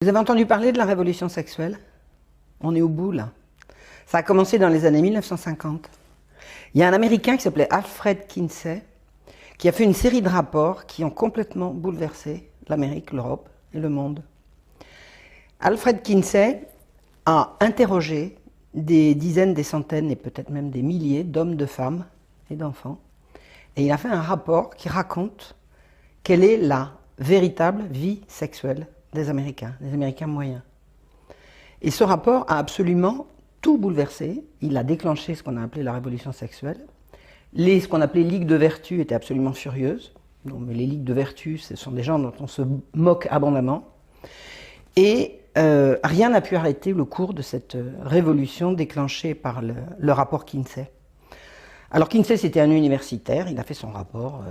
Vous avez entendu parler de la révolution sexuelle? On est au bout là. Ça a commencé dans les années 1950. Il y a un Américain qui s'appelait Alfred Kinsey qui a fait une série de rapports qui ont complètement bouleversé l'Amérique, l'Europe et le monde. Alfred Kinsey a interrogé des dizaines, des centaines et peut-être même des milliers d'hommes, de femmes et d'enfants. Et il a fait un rapport qui raconte quelle est la véritable vie sexuelle des Américains moyens. Et ce rapport a absolument tout bouleversé. Il a déclenché ce qu'on a appelé la révolution sexuelle. Ce qu'on appelait ligues de vertu étaient absolument furieuses. Donc, mais les ligues de vertu, ce sont des gens dont on se moque abondamment. Et rien n'a pu arrêter le cours de cette révolution déclenchée par le rapport Kinsey. Alors Kinsey, c'était un universitaire, il a fait son rapport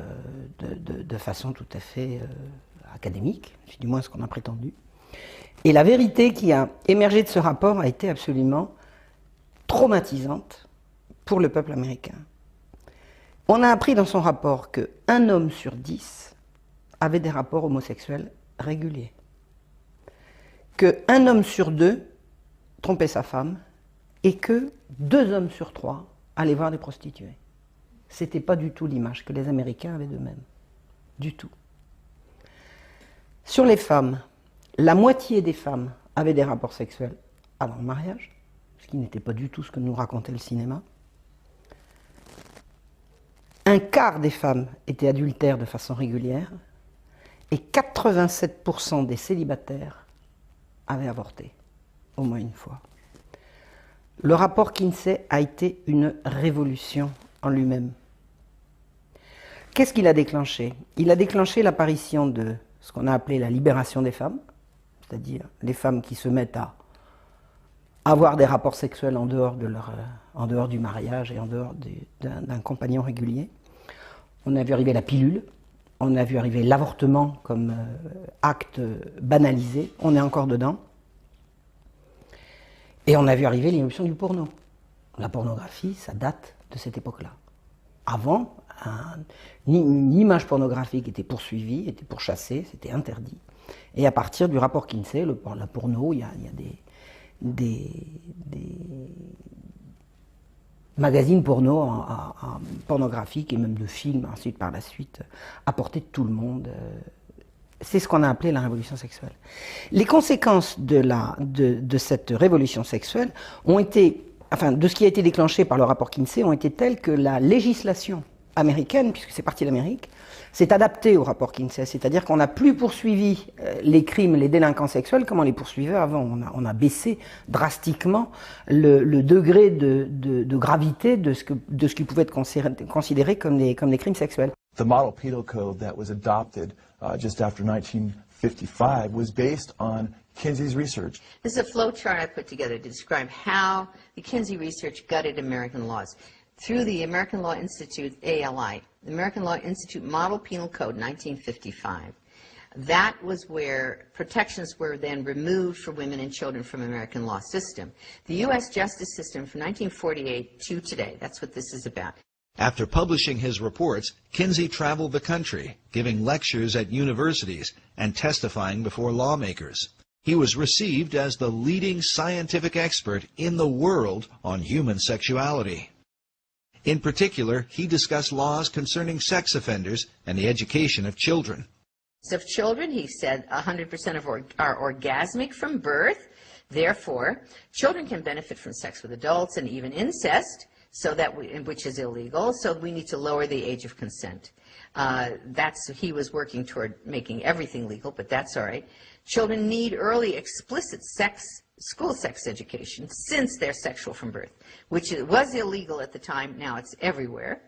de façon tout à fait académique, c'est du moins ce qu'on a prétendu. Et la vérité qui a émergé de ce rapport a été absolument traumatisante pour le peuple américain. On a appris dans son rapport qu'un homme sur 10 avait des rapports homosexuels réguliers. Qu'un homme sur 2 trompait sa femme et que 2 hommes sur 3 allaient voir des prostituées. C'était pas du tout l'image que les Américains avaient d'eux-mêmes. Du tout. Sur les femmes, la moitié des femmes avaient des rapports sexuels avant le mariage, ce qui n'était pas du tout ce que nous racontait le cinéma. Un quart des femmes étaient adultères de façon régulière et 87% des célibataires avaient avorté, au moins une fois. Le rapport Kinsey a été une révolution en lui-même. Qu'est-ce qu'il a déclenché? Il a déclenché l'apparition de ce qu'on a appelé la libération des femmes, c'est-à-dire les femmes qui se mettent à avoir des rapports sexuels en dehors du mariage et en dehors d'un compagnon régulier. On a vu arriver la pilule, on a vu arriver l'avortement comme acte banalisé, on est encore dedans. Et on a vu arriver l'irruption du porno. La pornographie, ça date de cette époque-là. Avant, une image pornographique était poursuivie, était pourchassée, c'était interdit. Et à partir du rapport Kinsey, la porno, il y a des magazines porno pornographiques et même de films, ensuite par la suite, à portée de tout le monde. C'est ce qu'on a appelé la révolution sexuelle. Les conséquences de cette révolution sexuelle ont été, enfin, de ce qui a été déclenché par le rapport Kinsey, ont été telles que la législation américaine, puisque c'est parti d'Amérique, s'est adaptée au rapport Kinsey. C'est-à-dire qu'on n'a plus poursuivi les crimes, les délinquants sexuels comme on les poursuivait avant. On a baissé drastiquement le degré de gravité de ce qui pouvait être considéré comme des crimes sexuels. The model penal code that was adopted just after 1955 was based on Kinsey's research. This is a flow chart I put together to describe how the Kinsey research gutted American laws. Through the American Law Institute, ALI, the American Law Institute Model Penal Code, 1955. That was where protections were then removed for women and children from American law system. The U.S. justice system from 1948 to today, that's what this is about. After publishing his reports, Kinsey traveled the country, giving lectures at universities and testifying before lawmakers. He was received as the leading scientific expert in the world on human sexuality. In particular, he discussed laws concerning sex offenders and the education of children. Of children, he said 100% are orgasmic from birth. Therefore, children can benefit from sex with adults and even incest, which is illegal, so we need to lower the age of consent. He was working toward making everything legal, but that's all right. Children need early explicit school sex education since they're sexual from birth, which was illegal at the time, now it's everywhere.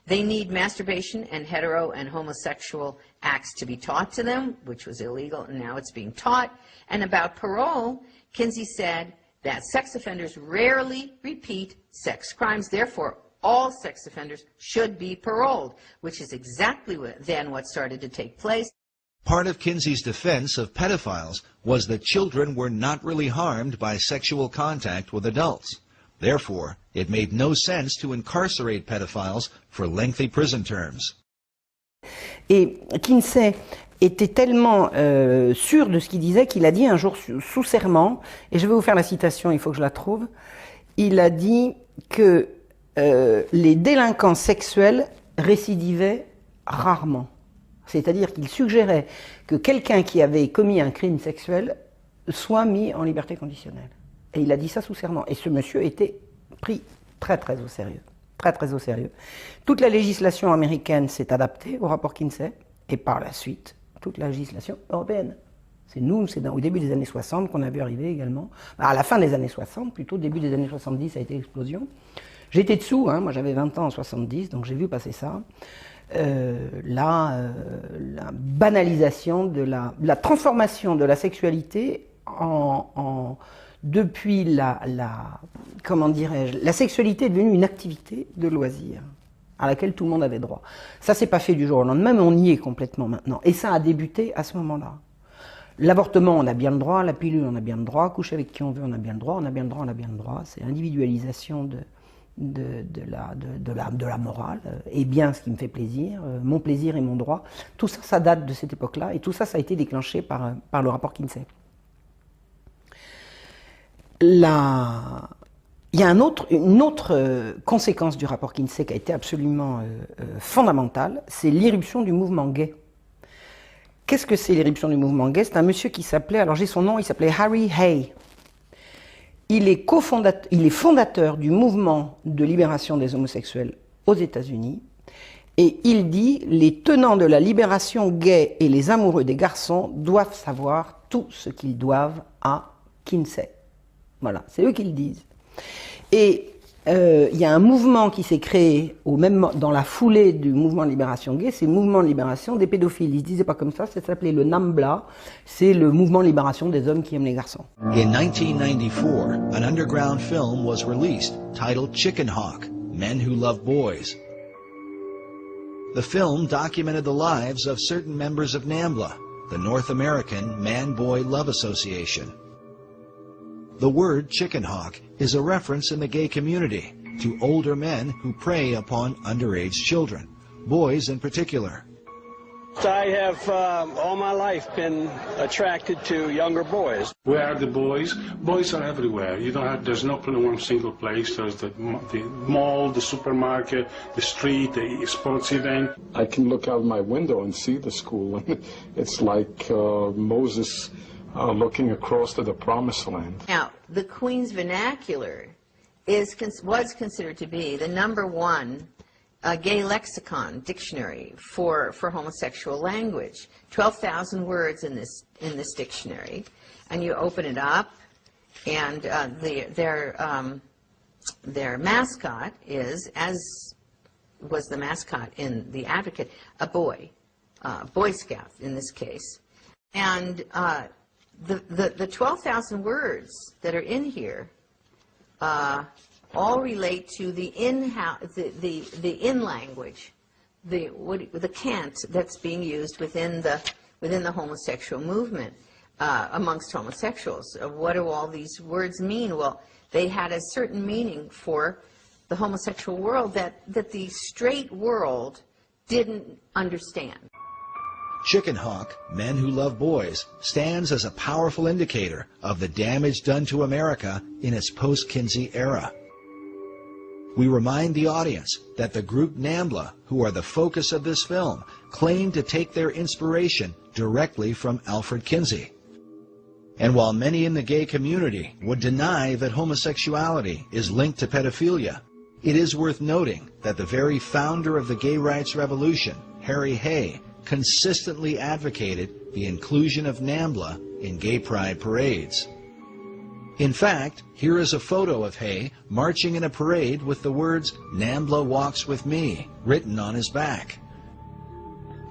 They need masturbation and hetero and homosexual acts to be taught to them, which was illegal, and now it's being taught. And about parole, Kinsey said that sex offenders rarely repeat sex crimes, therefore all sex offenders should be paroled, which is exactly what started to take place. Part of Kinsey's defense of pedophiles was that children were not really harmed by sexual contact with adults. Therefore, it made no sense to incarcerate pedophiles for lengthy prison terms. Et Kinsey était tellement sûr de ce qu'il disait qu'il a dit un jour sous serment, et je vais vous faire la citation, il faut que je la trouve, il a dit que les délinquants sexuels récidivaient rarement. C'est-à-dire qu'il suggérait que quelqu'un qui avait commis un crime sexuel soit mis en liberté conditionnelle. Et il a dit ça sous serment. Et ce monsieur était pris très très au sérieux. Très très au sérieux. Toute la législation américaine s'est adaptée au rapport Kinsey, et par la suite, toute la législation européenne. C'est nous, c'est au début des années 60 qu'on a vu arriver également. À la fin des années 60, plutôt, début des années 70, ça a été l'explosion. J'étais dessous, hein, moi j'avais 20 ans en 70, donc j'ai vu passer ça. La banalisation de la transformation de la sexualité depuis comment dirais-je, la sexualité est devenue une activité de loisir à laquelle tout le monde avait droit. Ça s'est pas fait du jour au lendemain, mais on y est complètement maintenant. Et ça a débuté à ce moment-là. L'avortement, on a bien le droit, la pilule, on a bien le droit, coucher avec qui on veut, on a bien le droit, on a bien le droit, on a bien le droit. C'est l'individualisation de la morale, et bien ce qui me fait plaisir, mon plaisir et mon droit. Tout ça, ça date de cette époque-là, et tout ça, ça a été déclenché par le rapport Kinsey. Il y a une autre conséquence du rapport Kinsey qui a été absolument fondamentale, c'est l'irruption du mouvement gay. Qu'est-ce que c'est l'irruption du mouvement gay? C'est un monsieur qui s'appelait, alors j'ai son nom, il s'appelait Harry Hay. Il est fondateur du mouvement de libération des homosexuels aux États-Unis, et il dit « Les tenants de la libération gay et les amoureux des garçons doivent savoir tout ce qu'ils doivent à Kinsey. » Voilà, c'est eux qui le disent. Et il y a un mouvement qui s'est créé dans la foulée du mouvement de libération gay, c'est le mouvement de libération des pédophiles. Ils ne se disaient pas comme ça s'appelait le NAMBLA, c'est le mouvement de libération des hommes qui aiment les garçons. In 1994, an underground film was released titled Chicken Hawk, Men Who Love Boys. The film documented the lives of certain members of NAMBLA, the North American Man-Boy Love Association. The word chicken hawk is a reference in the gay community to older men who prey upon underage children, boys in particular. I have all my life been attracted to younger boys. Where are the boys? Boys are everywhere. You don't have, there's no one single place. There's the mall, the supermarket, the street, the sports event. I can look out my window and see the school, and it's like Moses looking across to the promised land. Now, the Queen's Vernacular was considered to be the #1 gay lexicon dictionary for homosexual language. 12,000 words in this dictionary, and you open it up, and their mascot is, as was the mascot in The Advocate, a boy, Boy Scout in this case, and the 12,000 words that are in here all relate to the in language, the cant that's being used within the homosexual movement amongst homosexuals. What do all these words mean? Well, they had a certain meaning for the homosexual world that the straight world didn't understand. Chicken Hawk, Men Who Love Boys, stands as a powerful indicator of the damage done to America in its post-Kinsey era. We remind the audience that the group NAMBLA, who are the focus of this film, claim to take their inspiration directly from Alfred Kinsey. And while many in the gay community would deny that homosexuality is linked to pedophilia, it is worth noting that the very founder of the gay rights revolution, Harry Hay, consistently advocated the inclusion of NAMBLA in gay pride parades. In fact, here is a photo of Hay marching in a parade with the words, "NAMBLA walks with me," written on his back.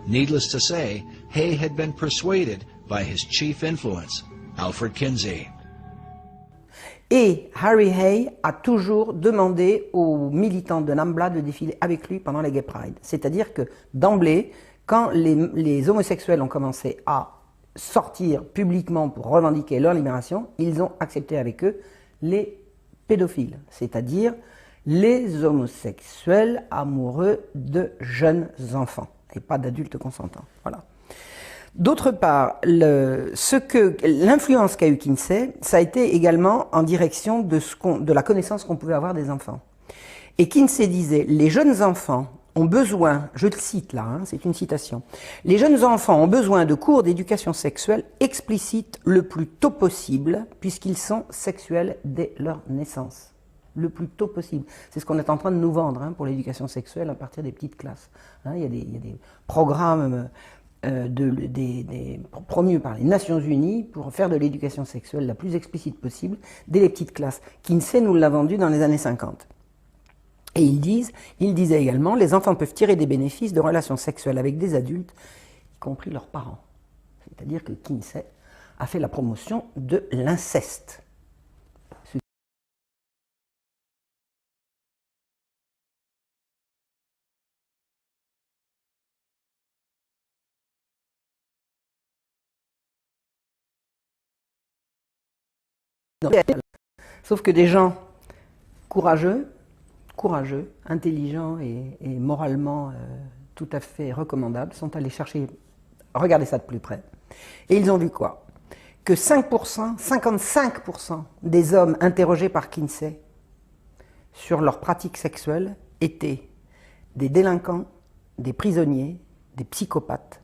Needless to say, Hay had been persuaded by his chief influence, Alfred Kinsey. Et Harry Hay a toujours demandé aux militants de NAMBLA de défiler avec lui pendant les Gay Pride. C'est-à-dire que, d'emblée, quand les homosexuels ont commencé à sortir publiquement pour revendiquer leur libération, ils ont accepté avec eux les pédophiles, c'est-à-dire les homosexuels amoureux de jeunes enfants, et pas d'adultes consentants. Voilà. D'autre part, l'influence qu'a eu Kinsey, ça a été également en direction de la connaissance qu'on pouvait avoir des enfants. Et Kinsey disait, les jeunes enfants ont besoin, je le cite là, hein, c'est une citation, les jeunes enfants ont besoin de cours d'éducation sexuelle explicites le plus tôt possible, puisqu'ils sont sexuels dès leur naissance. Le plus tôt possible. C'est ce qu'on est en train de nous vendre hein, pour l'éducation sexuelle à partir des petites classes. Hein, il y a des programmes promus par les Nations Unies pour faire de l'éducation sexuelle la plus explicite possible dès les petites classes. Kinsey nous l'a vendu dans les années 50. Et il disait également, les enfants peuvent tirer des bénéfices de relations sexuelles avec des adultes, y compris leurs parents. C'est-à-dire que Kinsey a fait la promotion de l'inceste. Sauf que des gens courageux, intelligents et moralement tout à fait recommandables sont allés regarder ça de plus près. Et ils ont vu quoi? Que 55% des hommes interrogés par Kinsey sur leurs pratiques sexuelles étaient des délinquants, des prisonniers, des psychopathes,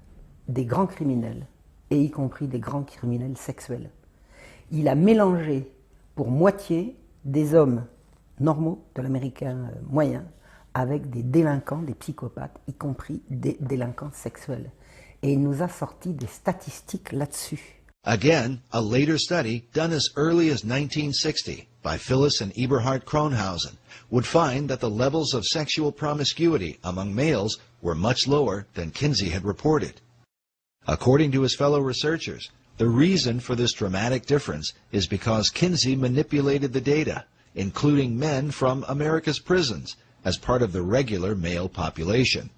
des grands criminels, et y compris des grands criminels sexuels. Il a mélangé pour moitié des hommes normaux de l'américain moyen avec des délinquants, des psychopathes, y compris des délinquants sexuels. Et il nous a sorti des statistiques là-dessus. Again, a later study done as early as 1960 by Phyllis and Eberhard Kronhausen would find that the levels of sexual promiscuity among males were much lower than Kinsey had reported. According to his fellow researchers, the reason for this dramatic difference is because Kinsey manipulated the data, including men from America's prisons, as part of the regular male population.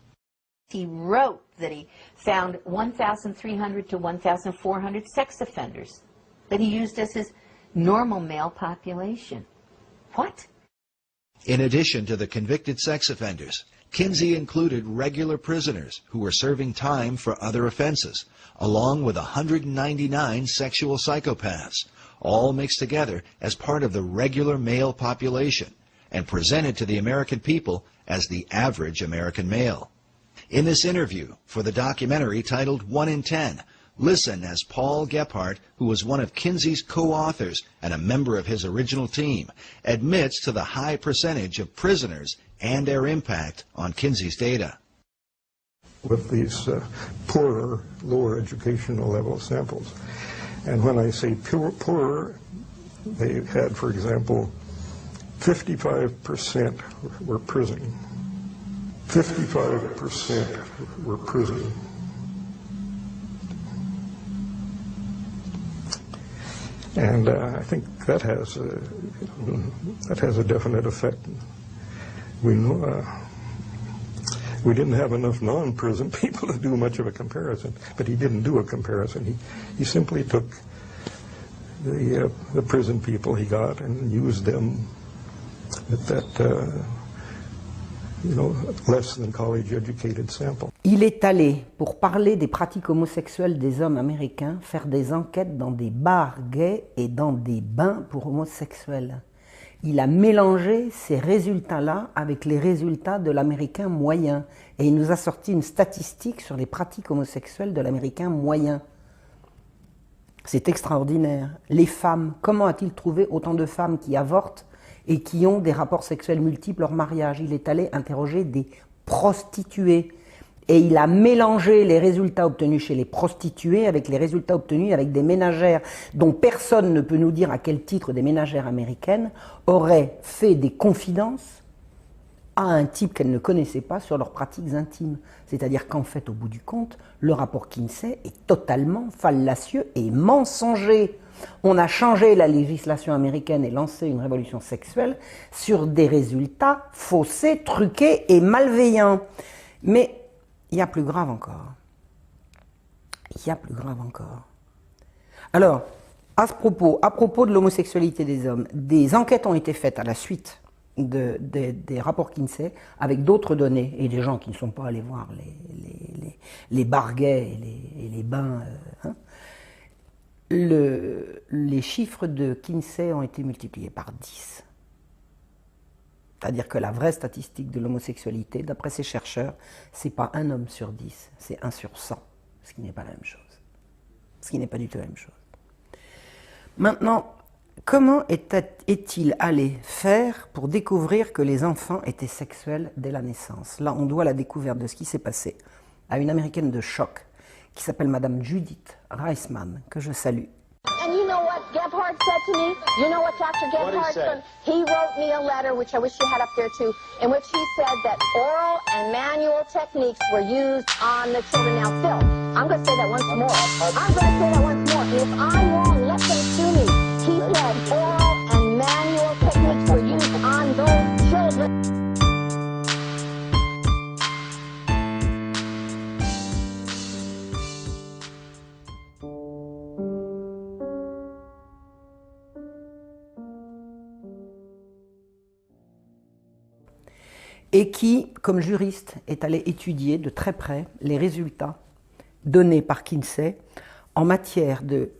He wrote that he found 1,300 to 1,400 sex offenders that he used as his normal male population. What? In addition to the convicted sex offenders, Kinsey included regular prisoners who were serving time for other offenses, along with 199 sexual psychopaths, all mixed together as part of the regular male population and presented to the American people as the average American male. In this interview for the documentary titled 1 in 10, listen as Paul Gephardt, who was one of Kinsey's co-authors and a member of his original team, admits to the high percentage of prisoners and their impact on Kinsey's data. With these poorer, lower educational level samples. And when I say poorer, they had, for example, 55% were prison. 55% were prison. And I think that has a definite effect. We know, we didn't have enough non-prison people to do much of a comparison, but he didn't do a comparison. He simply took the prison people he got and used them at that less than college educated sample. Il est allé, pour parler des pratiques homosexuelles des hommes américains, faire des enquêtes dans des bars gays et dans des bains pour homosexuels. Il a mélangé ces résultats-là avec les résultats de l'américain moyen. Et il nous a sorti une statistique sur les pratiques homosexuelles de l'américain moyen. C'est extraordinaire. Les femmes, comment a-t-il trouvé autant de femmes qui avortent et qui ont des rapports sexuels multiples hors mariage? Il est allé interroger des prostituées. Et il a mélangé les résultats obtenus chez les prostituées avec les résultats obtenus avec des ménagères dont personne ne peut nous dire à quel titre des ménagères américaines auraient fait des confidences à un type qu'elles ne connaissaient pas sur leurs pratiques intimes. C'est-à-dire qu'en fait, au bout du compte, le rapport Kinsey est totalement fallacieux et mensonger. On a changé la législation américaine et lancé une révolution sexuelle sur des résultats faussés, truqués et malveillants. Mais il y a plus grave encore. Il y a plus grave encore. Alors, à propos de l'homosexualité des hommes, des enquêtes ont été faites à la suite des rapports Kinsey avec d'autres données et des gens qui ne sont pas allés voir les barguets et les bains. Les chiffres de Kinsey ont été multipliés par 10. C'est-à-dire que la vraie statistique de l'homosexualité, d'après ces chercheurs, c'est pas 1 homme sur 10, c'est 1 sur 100, ce qui n'est pas la même chose. Ce qui n'est pas du tout la même chose. Maintenant, comment est-il allé faire pour découvrir que les enfants étaient sexuels dès la naissance? Là, on doit la découverte de ce qui s'est passé à une américaine de choc qui s'appelle Madame Judith Reisman, que je salue. And you know what Gebhardt said to me? You know what Dr. Gebhardt said? He wrote me a letter, which I wish you had up there too, in which he said that oral and manual techniques were used on the children. Now, Phil, I'm going to say that once more. I'm going to say that once more. And if I'm wrong, let them sue me. He said oral and manual techniques were used on those children. Et qui, comme juriste, est allé étudier de très près les résultats donnés par Kinsey en matière de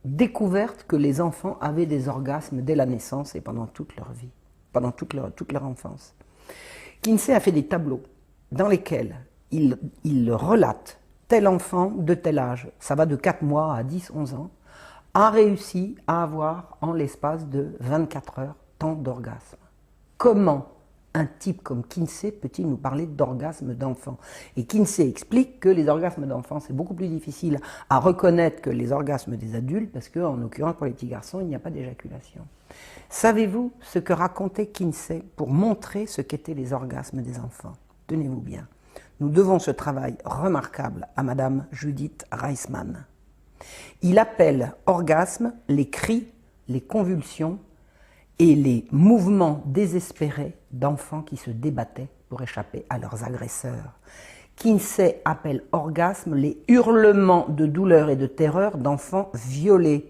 découverte que les enfants avaient des orgasmes dès la naissance et pendant toute leur vie, pendant toute leur enfance. Kinsey a fait des tableaux dans lesquels il relate tel enfant de tel âge, ça va de 4 mois à 10, 11 ans, a réussi à avoir en l'espace de 24 heures tant d'orgasmes. Comment un type comme Kinsey peut-il nous parler d'orgasme d'enfant? Et Kinsey explique que les orgasmes d'enfants, c'est beaucoup plus difficile à reconnaître que les orgasmes des adultes, parce qu'en l'occurrence, pour les petits garçons, il n'y a pas d'éjaculation. Savez-vous ce que racontait Kinsey pour montrer ce qu'étaient les orgasmes des enfants? Tenez-vous bien. Nous devons ce travail remarquable à Madame Judith Reisman. Il appelle orgasme les cris, les convulsions et les mouvements désespérés d'enfants qui se débattaient pour échapper à leurs agresseurs. Kinsey appelle orgasme les hurlements de douleur et de terreur d'enfants violés.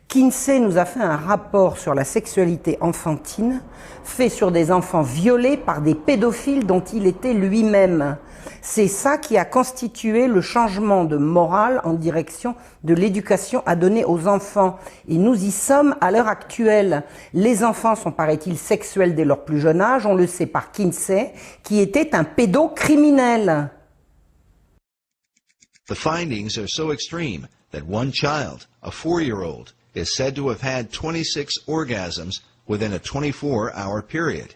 Kinsey nous a fait un rapport sur la sexualité enfantine, fait sur des enfants violés par des pédophiles dont il était lui-même. C'est ça qui a constitué le changement de morale en direction de l'éducation à donner aux enfants. Et nous y sommes à l'heure actuelle. Les enfants sont, paraît-il, sexuels dès leur plus jeune âge, on le sait par Kinsey, qui était un pédocriminel. The findings are so extreme that one child, a 4-year-old, is said to have had 26 orgasms within a 24-hour period.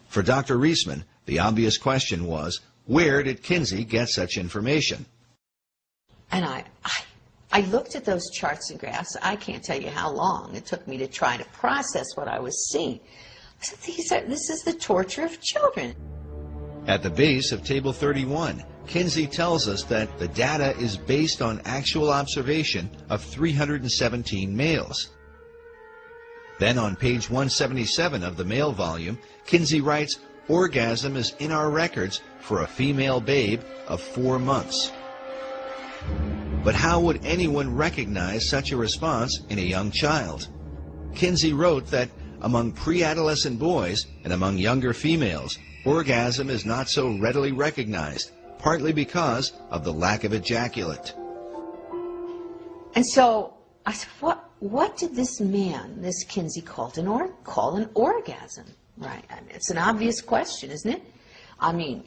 For Dr. Reisman, the obvious question was, where did Kinsey get such information? And I looked at those charts and graphs. I can't tell you how long it took me to try to process what I was seeing. I said, this is the torture of children. At the base of Table 31, Kinsey tells us that the data is based on actual observation of 317 males. Then on page 177 of the male volume, Kinsey writes, orgasm is in our records for a female babe of 4 months. But how would anyone recognize such a response in a young child? Kinsey wrote that among pre-adolescent boys and among younger females, orgasm is not so readily recognized, partly because of the lack of ejaculate. And so I said, what did this man, this Kinsey, call an orgasm? Right. I mean, it's an obvious question, isn't it? I mean,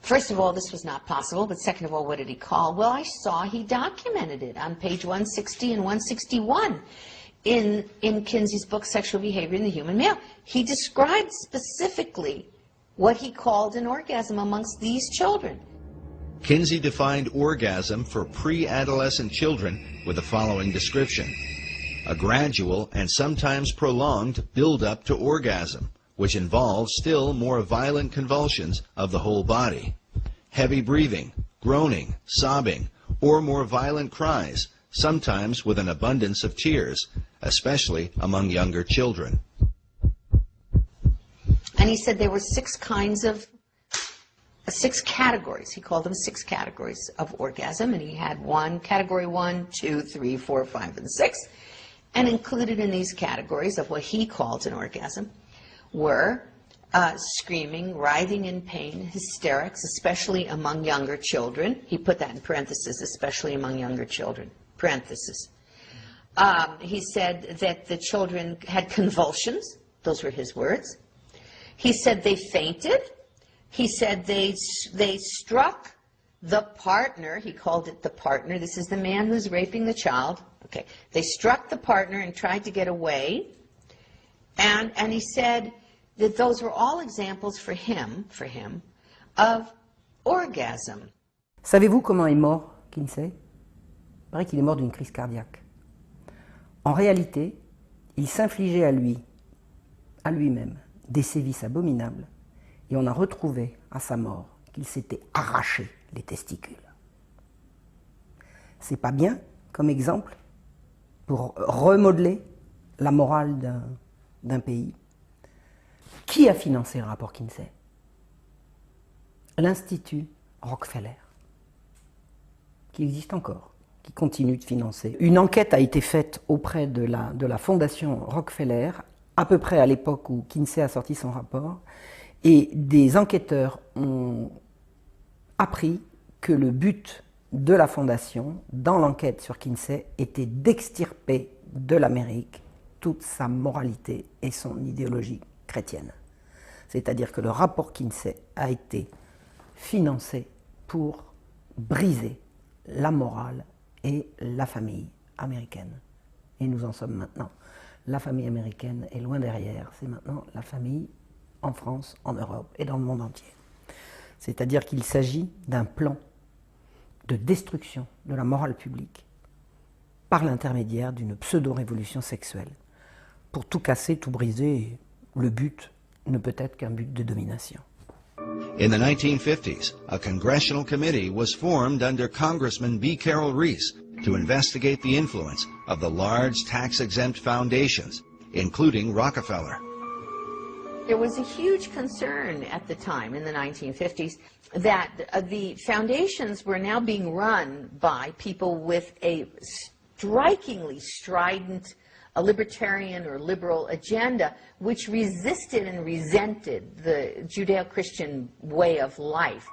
first of all, this was not possible, but second of all, what did he call? Well, I saw he documented it on page 160 and 161 in Kinsey's book, Sexual Behavior in the Human Male. He described specifically what he called an orgasm amongst these children. Kinsey defined orgasm for pre-adolescent children with the following description: a gradual and sometimes prolonged build-up to orgasm, which involves still more violent convulsions of the whole body, heavy breathing, groaning, sobbing, or more violent cries, sometimes with an abundance of tears, especially among younger children. And he said there were 6 categories. He called them 6 categories of orgasm, and he had category 1, 2, 3, 4, 5, and 6. And included in these categories of what he called an orgasm were screaming, writhing in pain, hysterics, especially among younger children. He put that in parentheses, especially among younger children, parentheses. He said that the children had convulsions. Those were his words. He said they fainted. He said they struck the partner. He called it the partner. This is the man who's raping the child. Okay. They struck the partner and tried to get away. And he said that those were all examples for him, of orgasm. Savez-vous comment est mort Kinsey? Il paraît qu'il est mort d'une crise cardiaque. En réalité, il s'infligeait à lui-même, des sévices abominables, et on a retrouvé à sa mort qu'il s'était arraché les testicules. C'est pas bien comme exemple pour remodeler la morale d'un pays. Qui a financé le rapport Kinsey? L'Institut Rockefeller, qui existe encore, qui continue de financer. Une enquête a été faite auprès de la fondation Rockefeller, à peu près à l'époque où Kinsey a sorti son rapport, et des enquêteurs ont appris que le but de la fondation, dans l'enquête sur Kinsey, était d'extirper de l'Amérique toute sa moralité et son idéologie chrétienne. C'est-à-dire que le rapport Kinsey a été financé pour briser la morale et la famille américaine. Et nous en sommes maintenant. La famille américaine est loin derrière. C'est maintenant la famille en France, en Europe et dans le monde entier. C'est-à-dire qu'il s'agit d'un plan de destruction de la morale publique par l'intermédiaire d'une pseudo-révolution sexuelle. Pour tout casser, tout briser, le but ne peut être qu'un but de domination. In the 1950s, a congressional committee was formed under Congressman B. Carroll Reese to investigate the influence of the large tax-exempt foundations, including Rockefeller. There was a huge concern at the time, in the 1950s, that the foundations were now being run by people with a strikingly strident a libertarian or liberal agenda which resisted and resented the Judeo-Christian way of life.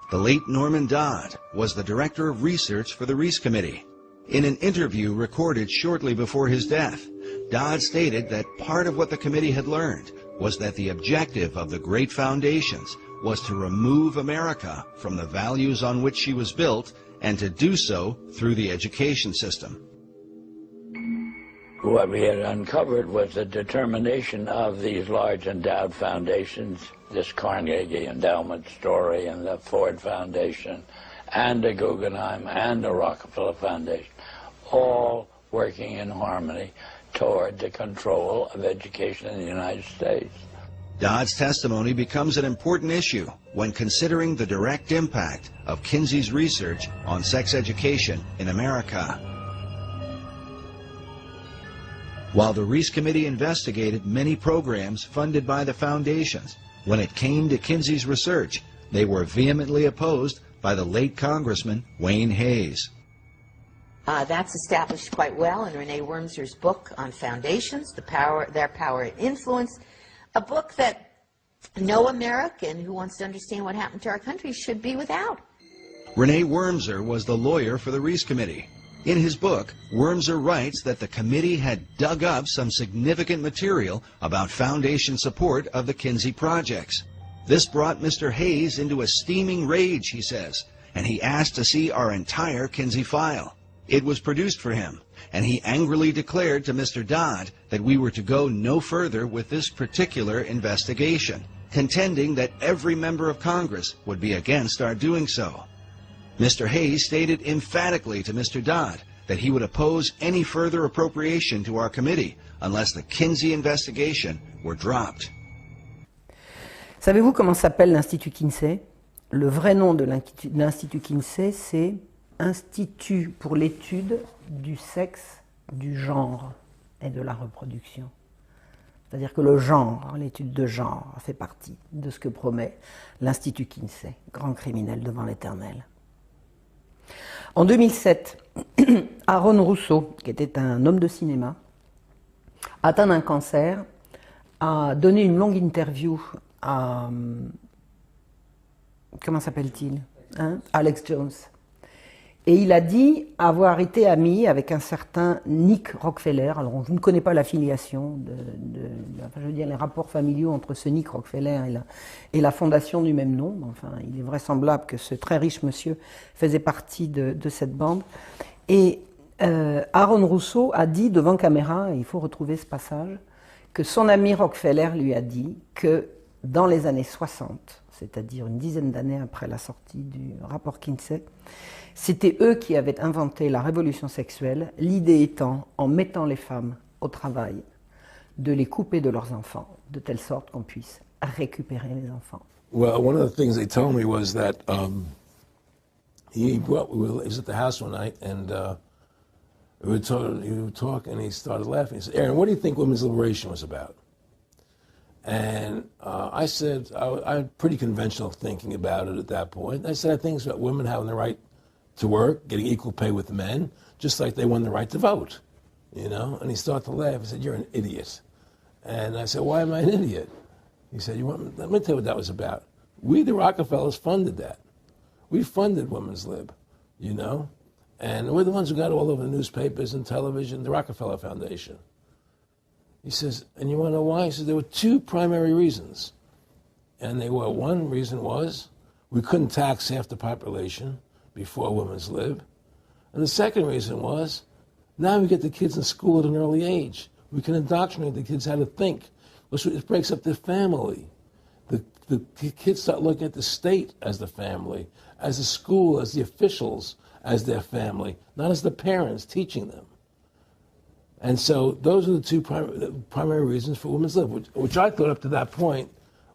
The late Norman Dodd was the director of research for the Reese Committee. In an interview recorded shortly before his death, Dodd stated that part of what the committee had learned was that the objective of the great foundations was to remove America from the values on which she was built and to do so through the education system. What we had uncovered was the determination of these large endowed foundations, this Carnegie Endowment story and the Ford Foundation and the Guggenheim and the Rockefeller Foundation, all working in harmony toward the control of education in the United States. Dodd's testimony becomes an important issue when considering the direct impact of Kinsey's research on sex education in America. While the Reese Committee investigated many programs funded by the foundations, when it came to Kinsey's research, they were vehemently opposed by the late Congressman Wayne Hayes. That's established quite well in Renee Wormser's book on foundations, their power and influence, a book that no American who wants to understand what happened to our country should be without. Renee Wormser was the lawyer for the Reese Committee. In his book, Wormser writes that the committee had dug up some significant material about foundation support of the Kinsey projects. This brought Mr. Hayes into a steaming rage, he says, and he asked to see our entire Kinsey file. It was produced for him, and he angrily declared to Mr. Dodd that we were to go no further with this particular investigation, contending that every member of Congress would be against our doing so. Mr. Hayes stated emphatically to Mr. Dodd that he would oppose any further appropriation to our committee unless the Kinsey investigation were dropped. Savez-vous comment s'appelle l'Institut Kinsey? Le vrai nom de l'Institut Kinsey, c'est Institut pour l'étude du sexe, du genre et de la reproduction. C'est-à-dire que le genre, l'étude de genre, fait partie de ce que promet l'Institut Kinsey, grand criminel devant l'Éternel. En 2007, Aaron Russo, qui était un homme de cinéma, atteint d'un cancer, a donné une longue interview à... Comment s'appelle-t-il, hein? Alex Jones. Et il a dit avoir été ami avec un certain Nick Rockefeller. Alors, je ne connais pas l'affiliation, enfin, je veux dire les rapports familiaux entre ce Nick Rockefeller et la fondation du même nom. Enfin, il est vraisemblable que ce très riche monsieur faisait partie de cette bande. Et Aaron Russo a dit devant caméra, et il faut retrouver ce passage, que son ami Rockefeller lui a dit que dans les années 60, c'est-à-dire une dizaine d'années après la sortie du rapport Kinsey, c'était eux qui avaient inventé la révolution sexuelle, l'idée étant, en mettant les femmes au travail, de les couper de leurs enfants, de telle sorte qu'on puisse récupérer les enfants. Well, one of the things they told me was that he was at the house one night and we were talking and he started laughing. He said, "Aaron, what do you think women's liberation was about?" And I said, I had pretty conventional thinking about it at that point. I said, I think it's about women having the right to work, getting equal pay with men, just like they won the right to vote, you know? And he started to laugh. He said, "You're an idiot." And I said, "Why am I an idiot?" He said, let me tell you what that was about. We, the Rockefellers, funded that. We funded Women's Lib, you know? And we're the ones who got all over the newspapers and television, the Rockefeller Foundation. He says, and you want to know why? He says, there were two primary reasons. And they were, one reason was we couldn't tax half the population before Women's Lib. And the second reason was, now we get the kids in school at an early age. We can indoctrinate the kids how to think. It breaks up their family. The kids start looking at the state as the family, as the school, as the officials, as their family, not as the parents teaching them. And so those are the two primary reasons for Women's Lib, which I thought up to that point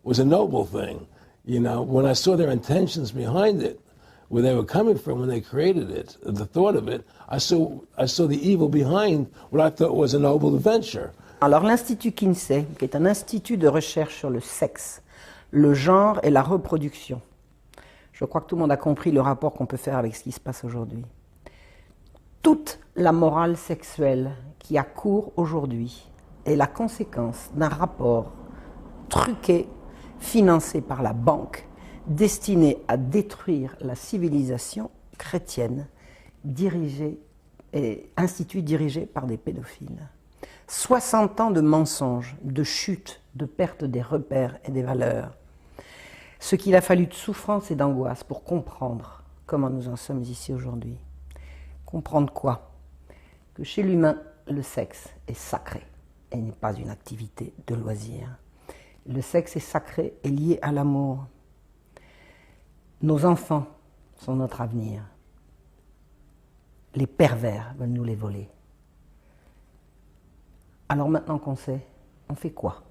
was a noble thing. You know, when I saw their intentions behind it, where they were coming from when they created it, the thought of it, I saw the evil behind what I thought was a noble venture. Alors l'Institut Kinsey, qui est un institut de recherche sur le sexe, le genre et la reproduction, je crois que tout le monde a compris le rapport qu'on peut faire avec ce qui se passe aujourd'hui. Toute la morale sexuelle qui a cours aujourd'hui est la conséquence d'un rapport truqué, financé par la banque, destiné à détruire la civilisation chrétienne, institut dirigé par des pédophiles. 60 ans de mensonges, de chute, de perte des repères et des valeurs. Ce qu'il a fallu de souffrance et d'angoisse pour comprendre comment nous en sommes ici aujourd'hui. Comprendre quoi? Que chez l'humain, le sexe est sacré et n'est pas une activité de loisir. Le sexe est sacré et lié à l'amour. Nos enfants sont notre avenir. Les pervers veulent nous les voler. Alors maintenant qu'on sait, on fait quoi?